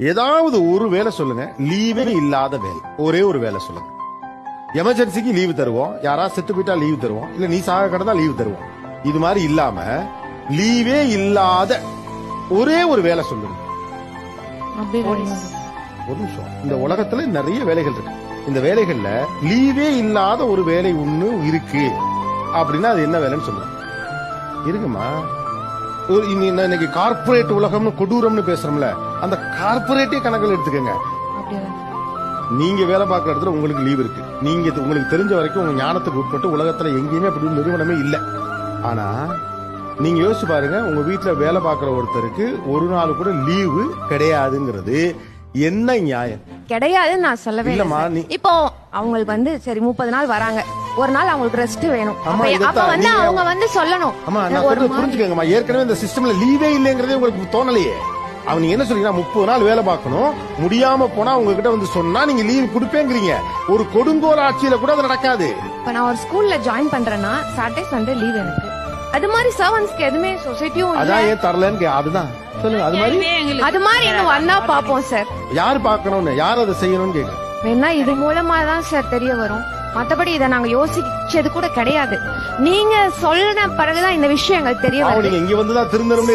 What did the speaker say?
ஏதாவது ஒரு வேலை சொல்லுங்க, லீவே இல்லாத வேலை. ஒரே ஒரு வேலை சொல்லுங்க. எமர்ஜென்சிக்கு லீவு தருவோம், யாரா செத்து போயிட்டா லீவு தருவோம், இல்ல நீ சாக கடந்தா லீவு தருவோம். இது மாதிரி இல்லாம லீவே இல்லாத ஒரே ஒரு வேலை சொல்லுங்க. ஒரு நிமிஷம், இந்த உலகத்துல நிறைய வேலைகள் இருக்கு. இந்த வேலைகள்ல லீவே இல்லாத ஒரு வேலை ஒண்ணு இருக்கு அப்படின்னா அது என்ன வேலைன்னு சொல்லுங்க. இருக்குமா? இன்னைக்கு கார்பரேட் உலகம்னு கொடூரம்னு பேசுறோம்ல, அந்த கார்பரேட்டே கணக்கில் எடுத்துக்கங்க. நீங்க வேலை பார்க்குற இடத்துல உங்களுக்கு லீவ் இருக்கு. நீங்க உங்களுக்கு தெரிஞ்ச வரைக்கும் உங்க ஞானத்துக்கு உட்பட்டு உலகத்துல எங்கேயுமே அப்படி ஒரு நிறுவனமே இல்லை. ஆனா நீங்க யோசிச்சு பாருங்க, உங்க வீட்டுல வேலை பார்க்கிற ஒருத்தருக்கு ஒரு நாள் கூட லீவு கிடையாதுங்கிறது என்ன நியாயம்? கிடையாதுன்னு நான் சொல்லவே இல்லம்மா. இப்போ அவங்களுக்கு வந்து சரி 30 நாள் வராங்க, ஒரு நாள் அவங்களுக்கு ரெஸ்ட் வேணும். அப்ப வந்து அவங்க வந்து சொல்லணும். ஆமா, நான் புரிஞ்சுக்கங்கம்மா. ஏற்கனவே இந்த சிஸ்டம்ல லீவே இல்லைங்கிறதே உங்களுக்கு தோணலையே. அவங்க என்ன சொல்றீங்கன்னா 30 நாள் வேலை பார்க்கணும், முடியாம போனா உங்ககிட்ட வந்து சொன்னா நீங்க லீவ் கொடுப்பேங்கிறீங்க. ஒரு கொடுங்கோல் ஆட்சியில கூட அது நடக்காது. இப்ப நான் ஒரு ஸ்கூல்ல ஜாயின் பண்றேன்னா சாட்டர்டே சண்டே லீவ் எனக்கு. அது மாதிரி சர்வன்ஸ்க்கு எதுவுமே சொசைட்டியும் அதான் ஏன் தரலன்னு அதுதான் சொல்லுங்க. அது மாதிரி இன்னும் வந்தா பாப்போம் சார். யார் பார்க்கணும்னு, யார் அதை செய்யணும்னு கேட்க வேணா இது மூலமா தான் சார் தெரிய வரும். மத்தபடி இதை நாங்க யோசிச்சது கூட கிடையாது. நீங்க சொன்ன பிறகுதான் இந்த விஷயம் எங்களுக்கு தெரிய வரும். நீங்க இங்க வந்துதான் திருந்தணும்.